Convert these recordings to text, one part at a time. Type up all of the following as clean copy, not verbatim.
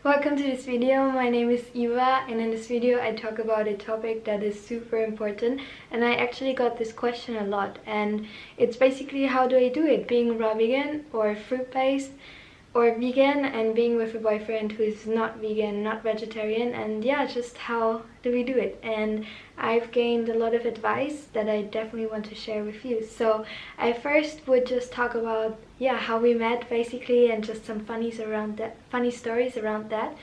Welcome to this video. My name is Eva, and in this video I talk about a topic that is super important, and I actually got this question a lot, and it's basically how do I do it, being raw vegan or fruit-based or vegan, and being with a boyfriend who is not vegan, not vegetarian, and yeah, just how do we do it. And I've gained a lot of advice that I definitely want to share with you. So I first would just talk about how we met basically, and just some funny stories around that.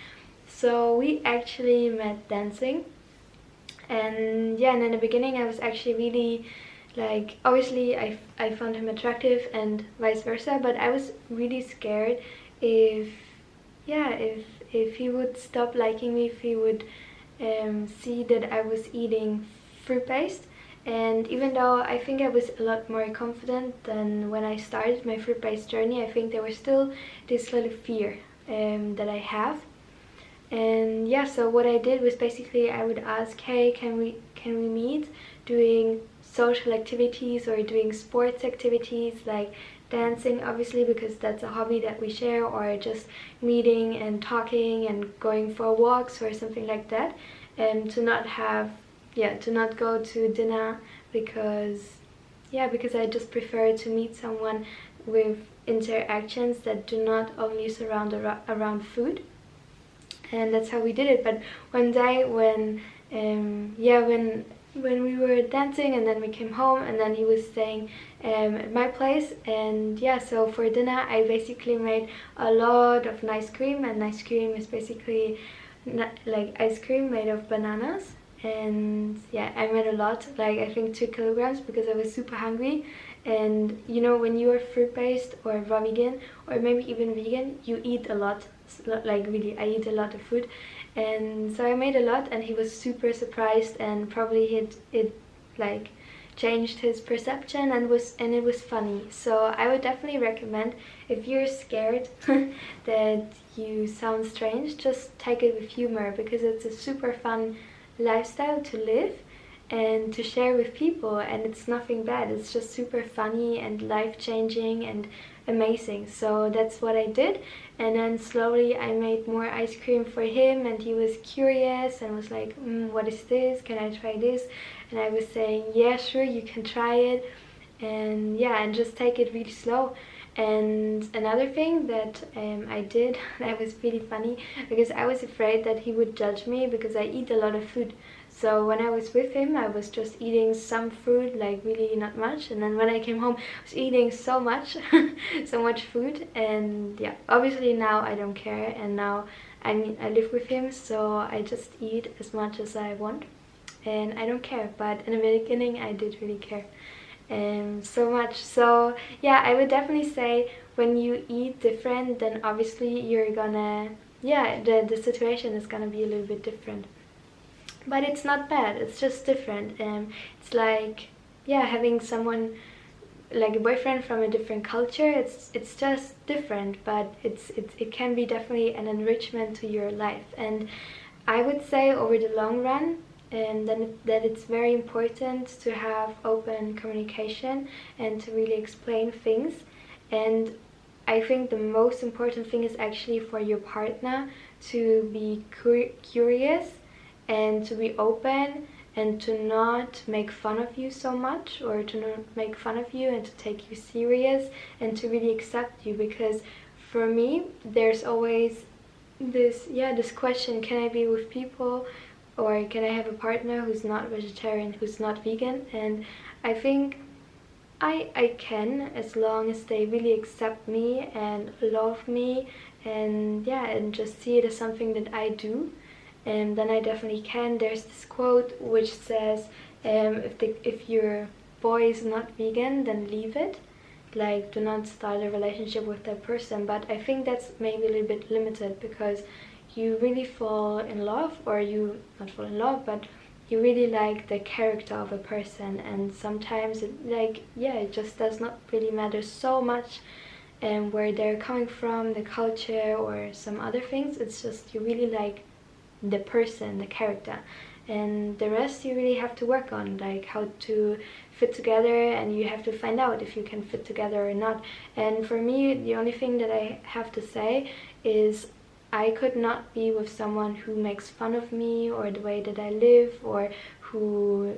So we actually met dancing, and in the beginning I was actually really like, obviously I found him attractive and vice versa, but I was really scared if he would stop liking me, if he would see that I was eating fruit-based. And even though I think I was a lot more confident than when I started my fruit-based journey, I think there was still this little fear that I have. And so what I did was basically I would ask, hey, can we meet doing social activities or doing sports activities like dancing, obviously, because that's a hobby that we share, or just meeting and talking and going for walks or something like that, and to not go to dinner because I just prefer to meet someone with interactions that do not only surround around food. And that's how we did it. But one day when we were dancing, and then we came home, and then he was staying at my place, and so for dinner I basically made a lot of ice cream, and ice cream is basically like ice cream made of bananas. And I made a lot, like I think 2 kilograms, because I was super hungry. And you know, when you are fruit-based or raw vegan, or maybe even vegan, you eat a lot. Like really, I eat a lot of food. And so I made a lot, and he was super surprised, and probably it like changed his perception, and it was funny. So I would definitely recommend, if you're scared that you sound strange, just take it with humor, because it's a super fun lifestyle to live and to share with people, and it's nothing bad. It's just super funny and life-changing and amazing. So that's what I did. And then slowly I made more ice cream for him, and he was curious and was like, what is this, can I try this? And I was saying, yeah, sure, you can try it. And and just take it really slow. And another thing that I did that was really funny, because I was afraid that he would judge me because I eat a lot of food. So when I was with him, I was just eating some food, like really not much. And then when I came home, I was eating so much, so much food. And obviously now I don't care. And now, I live with him, so I just eat as much as I want. And I don't care. But in the beginning, I did really care. So much. So I would definitely say, when you eat different, then obviously you're gonna, the situation is gonna be a little bit different. But it's not bad, it's just different. It's like having someone, like a boyfriend from a different culture. It's just different, but it can be definitely an enrichment to your life. And I would say, over the long run, that it's very important to have open communication and to really explain things. And I think the most important thing is actually for your partner to be curious and to be open, and to not make fun of you so much, or to not make fun of you, and to take you serious, and to really accept you. Because for me, there's always this question, can I be with people, or can I have a partner who's not vegetarian, who's not vegan? And I think I can, as long as they really accept me and love me, and just see it as something that I do. And then I definitely can. There's this quote which says, if your boy is not vegan, then leave it. Like, do not start a relationship with that person. But I think that's maybe a little bit limited, because you really fall in love, or you not fall in love, but you really like the character of a person. And sometimes it just does not really matter so much where they're coming from, the culture, or some other things. It's just you really like the person, the character, and the rest you really have to work on, like how to fit together, and you have to find out if you can fit together or not. And for me, the only thing that I have to say is, I could not be with someone who makes fun of me or the way that I live, or who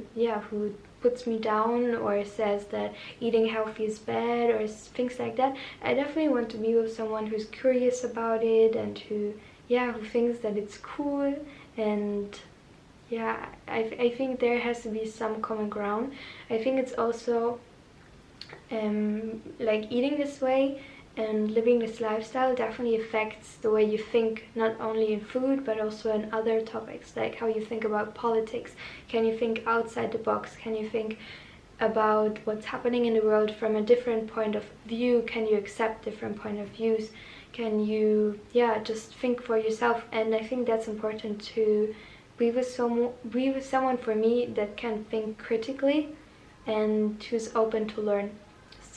puts me down or says that eating healthy is bad or things like that. I definitely want to be with someone who's curious about it and who thinks that it's cool. And yeah, I think there has to be some common ground. I think it's also like eating this way and living this lifestyle definitely affects the way you think, not only in food but also in other topics, like how you think about politics. Can you think outside the box? Can you think about what's happening in the world from a different point of view? Can you accept different point of views? Can you just think for yourself? And I think that's important, to be with someone for me that can think critically and who's open to learn.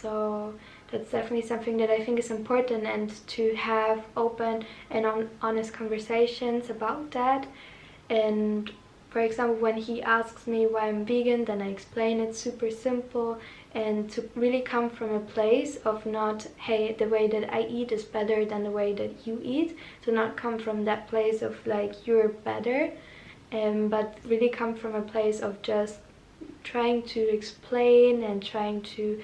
So that's definitely something that I think is important, and to have open and honest conversations about that. And for example, when he asks me why I'm vegan, then I explain it super simple, and to really come from a place of not, hey, the way that I eat is better than the way that you eat. To not come from that place of like you're better, but really come from a place of just trying to explain and trying to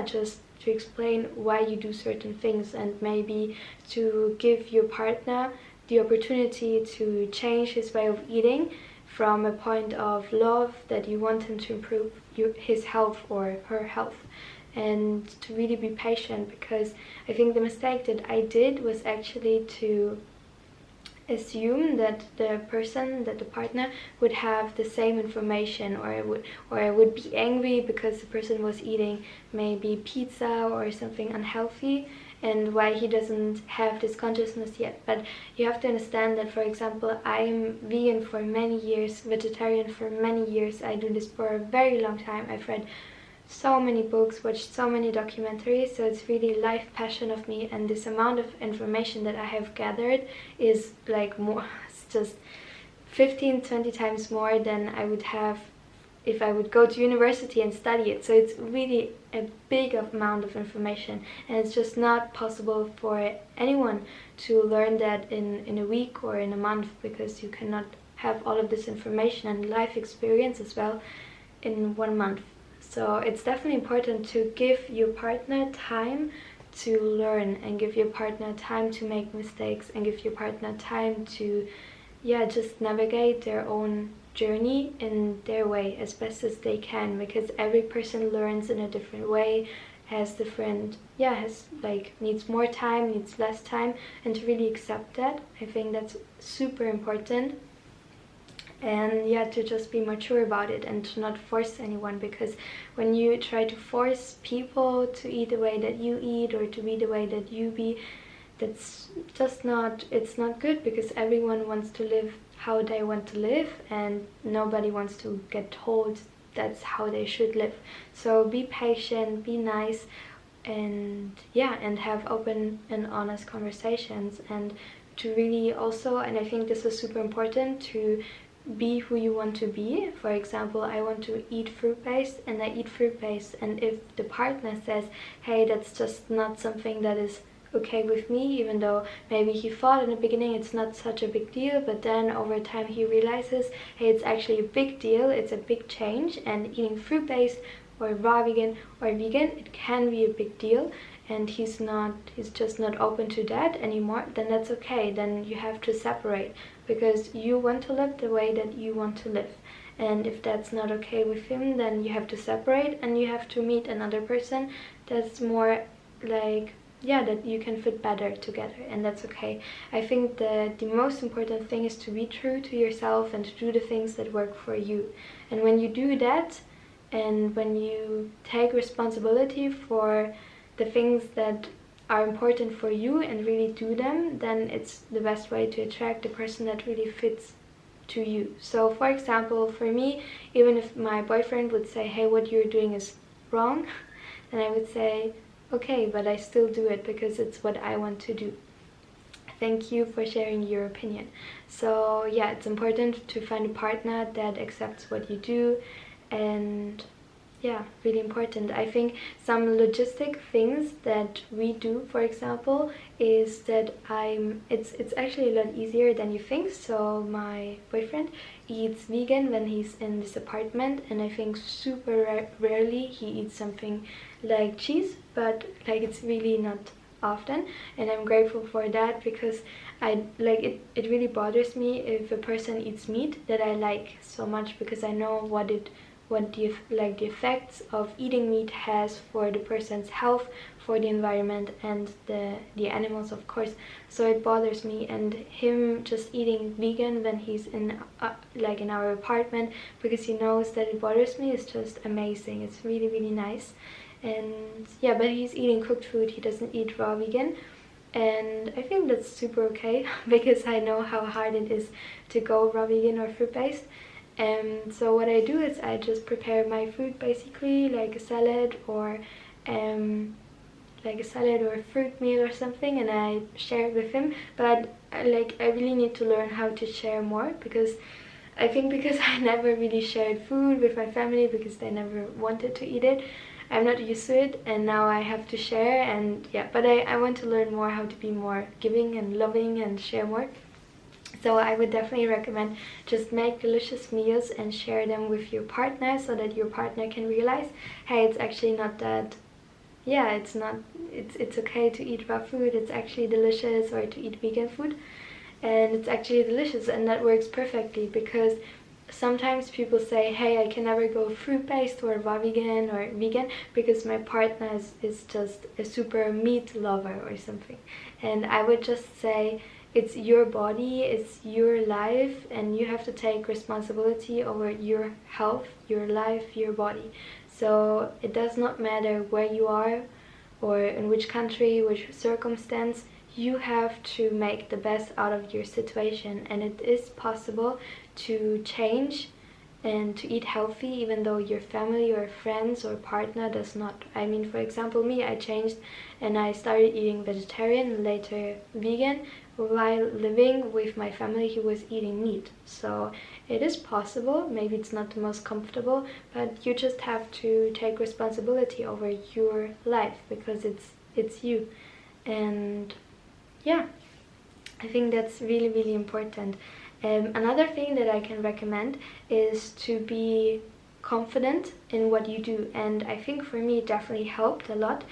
just to explain why you do certain things, and maybe to give your partner the opportunity to change his way of eating from a point of love, that you want him to improve his health or her health, and to really be patient. Because I think the mistake that I did was actually to assume that the partner would have the same information, or I would be angry because the person was eating maybe pizza or something unhealthy, and why he doesn't have this consciousness yet. But you have to understand that, for example, I'm vegan for many years, vegetarian for many years. I do this for a very long time. I've read so many books, watched so many documentaries, so it's really life passion of me, and this amount of information that I have gathered is like more, it's just 15-20 times more than I would have if I would go to university and study it. So it's really a big amount of information, and it's just not possible for anyone to learn that in a week or in a month, because you cannot have all of this information and life experience as well in 1 month. So it's definitely important to give your partner time to learn, and give your partner time to make mistakes, and give your partner time to just navigate their own journey in their way as best as they can, because every person learns in a different way, has different needs more time, needs less time, and to really accept that, I think that's super important. And to just be mature about it and to not force anyone, because when you try to force people to eat the way that you eat or to be the way that you be, that's just not, it's not good, because everyone wants to live how they want to live, and nobody wants to get told that's how they should live. So be patient, be nice, and and have open and honest conversations, and to really also, and I think this is super important, to be who you want to be. For example, I want to eat fruit-based, and I eat fruit-based, and if the partner says, hey, that's just not something that is okay with me, even though maybe he thought in the beginning it's not such a big deal, but then over time he realizes, hey, it's actually a big deal, it's a big change, and eating fruit-based or raw vegan or vegan, it can be a big deal, and he's just not open to that anymore, then that's okay. Then you have to separate, because you want to live the way that you want to live, and if that's not okay with him, then you have to separate, and you have to meet another person that's more like that you can fit better together, and that's okay. I think that the most important thing is to be true to yourself and to do the things that work for you. And when you do that, and when you take responsibility for the things that are important for you and really do them, then it's the best way to attract the person that really fits to you. So for example, for me, even if my boyfriend would say, hey, what you're doing is wrong, then I would say, okay, but I still do it because it's what I want to do. Thank you for sharing your opinion. So it's important to find a partner that accepts what you do, and yeah, really important. I think some logistic things that we do, for example, is that it's actually a lot easier than you think. So my boyfriend eats vegan when he's in this apartment, and I think super rarely he eats something like cheese, but like it's really not often, and I'm grateful for that, because I like it really bothers me if a person eats meat that I like so much, because I know what the effects of eating meat has for the person's health, for the environment, and the animals, of course. So it bothers me, and him just eating vegan when he's in like in our apartment because he knows that it bothers me is just amazing. It's really, really nice. And yeah, but he's eating cooked food, he doesn't eat raw vegan, and I think that's super okay because I know how hard it is to go raw vegan or fruit based. And so what I do is I just prepare my food, basically like a salad or a fruit meal or something, and I share it with him. But I really need to learn how to share more, because I think because I never really shared food with my family because they never wanted to eat it, I'm not used to it, and now I have to share. And yeah, but I want to learn more how to be more giving and loving and share more. So I would definitely recommend just make delicious meals and share them with your partner, so that your partner can realize, hey, it's actually not that, yeah, it's okay to eat raw food, it's actually delicious, or to eat vegan food, and it's actually delicious. And that works perfectly, because sometimes people say, hey, I can never go fruit-based or raw vegan or vegan because my partner is just a super meat lover or something. And I would just say, it's your body, it's your life, and you have to take responsibility over your health, your life, your body. So it does not matter where you are or in which country, which circumstance. You have to make the best out of your situation, and it is possible to change and to eat healthy even though your family or friends or partner does not. I mean, for example, me, I changed and I started eating vegetarian and later vegan while living with my family who was eating meat. So it is possible. Maybe it's not the most comfortable, but you just have to take responsibility over your life, because it's you. And yeah, I think that's really, really important. Another thing that I can recommend is to be confident in what you do, and I think for me it definitely helped a lot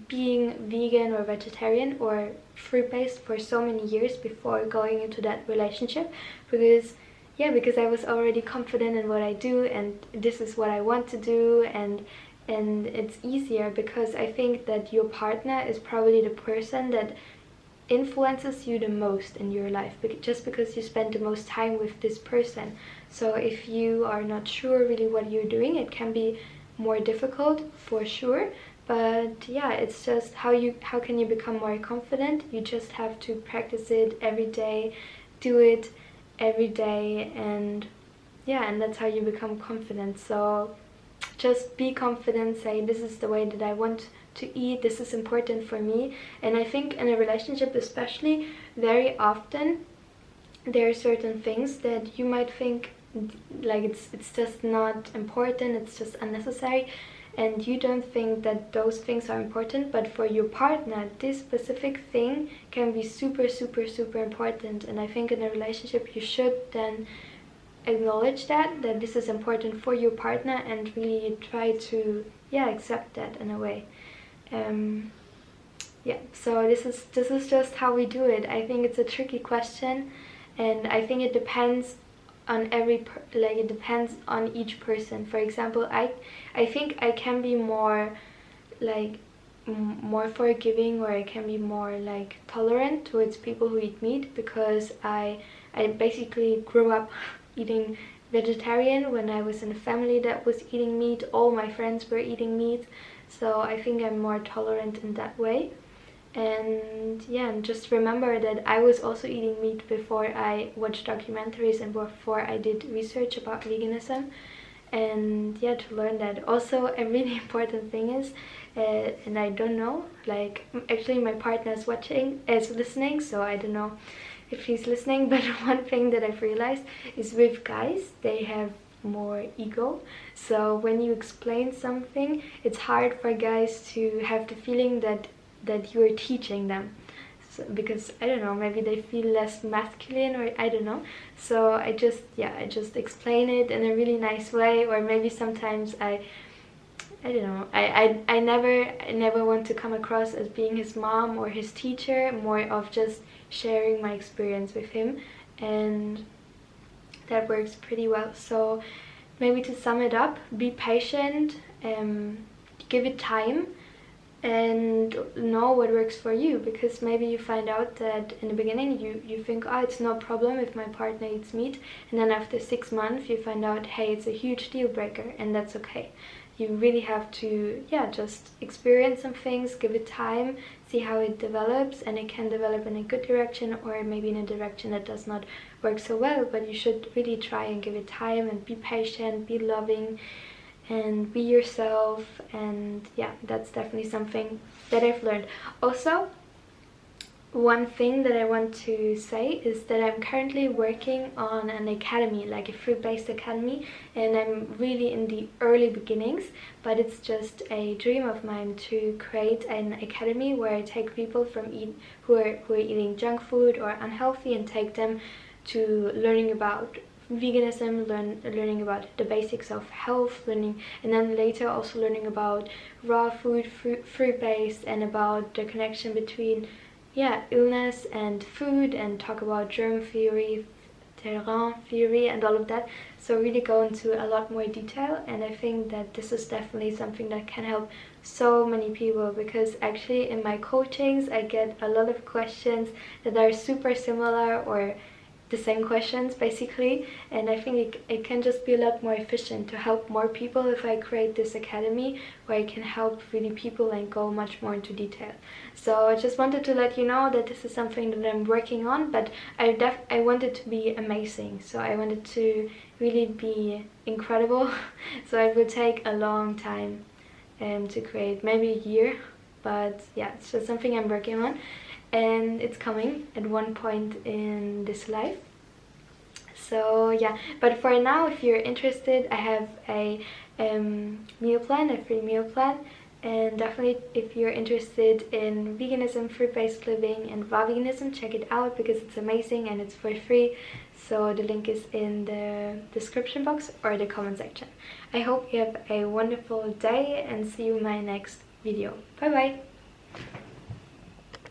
being vegan or vegetarian or fruit-based for so many years before going into that relationship, because I was already confident in what I do, and this is what I want to do, and it's easier because I think that your partner is probably the person that influences you the most in your life, just because you spend the most time with this person. So if you are not sure really what you're doing, it can be more difficult for sure. But yeah, it's just how can you become more confident? You just have to practice it every day, do it every day, and yeah, and that's how you become confident. So just be confident, say, this is the way that I want to eat, this is important for me. And I think in a relationship especially, very often there are certain things that you might think like it's just not important, it's just unnecessary, and you don't think that those things are important, but for your partner this specific thing can be super, super, super important. And I think in a relationship you should then acknowledge that this is important for your partner, and really try to accept that in a way. So this is just how we do it. I think it's a tricky question, and I think it depends on it depends on each person. For example, I think I can be more more forgiving, or I can be more tolerant towards people who eat meat, because I basically grew up eating vegetarian when I was in a family that was eating meat. All my friends were eating meat, so I think I'm more tolerant in that way. And yeah, and just remember that I was also eating meat before I watched documentaries and before I did research about veganism. And yeah, to learn that. Also, a really important thing is, and I don't know, actually my partner is listening, so I don't know if he's listening, but one thing that I've realized is with guys, they have more ego. So when you explain something, it's hard for guys to have the feeling that you're teaching them. So, because I don't know, maybe they feel less masculine, or I don't know. So I just explain it in a really nice way. Or maybe sometimes I don't know, I never want to come across as being his mom or his teacher, more of just sharing my experience with him, and that works pretty well. So maybe to sum it up, be patient, give it time, and know what works for you, because maybe you find out that in the beginning you think, oh, it's no problem if my partner eats meat, and then after 6 months you find out, hey, it's a huge deal breaker, and that's okay. You really have to, just experience some things, give it time, see how it develops, and it can develop in a good direction or maybe in a direction that does not work so well, but you should really try and give it time and be patient, be loving, and be yourself. And that's definitely something that I've learned. Also, one thing that I want to say is that I'm currently working on an academy, like a fruit-based academy, and I'm really in the early beginnings, but it's just a dream of mine to create an academy where I take people from who are eating junk food or unhealthy, and take them to learning about veganism, learning about the basics of health, and then later also learning about raw food, fruit-based, and about the connection between illness and food, and talk about germ theory, terrain theory, and all of that. So really go into a lot more detail, and I think that this is definitely something that can help so many people, because actually in my coachings I get a lot of questions that are super similar or the same questions basically, and I think it can just be a lot more efficient to help more people if I create this academy where I can help really people and go much more into detail. So I just wanted to let you know that this is something that I'm working on, but I want it to be amazing, so I want it to really be incredible. So it will take a long time to create, maybe a year, but it's just something I'm working on, and it's coming at one point in this life. So but for now, if you're interested, I have a meal plan, a free meal plan, and definitely if you're interested in veganism, fruit-based living, and raw veganism, check it out, because it's amazing and it's for free. So the link is in the description box or the comment section. I hope you have a wonderful day, and see you in my next video. Bye bye!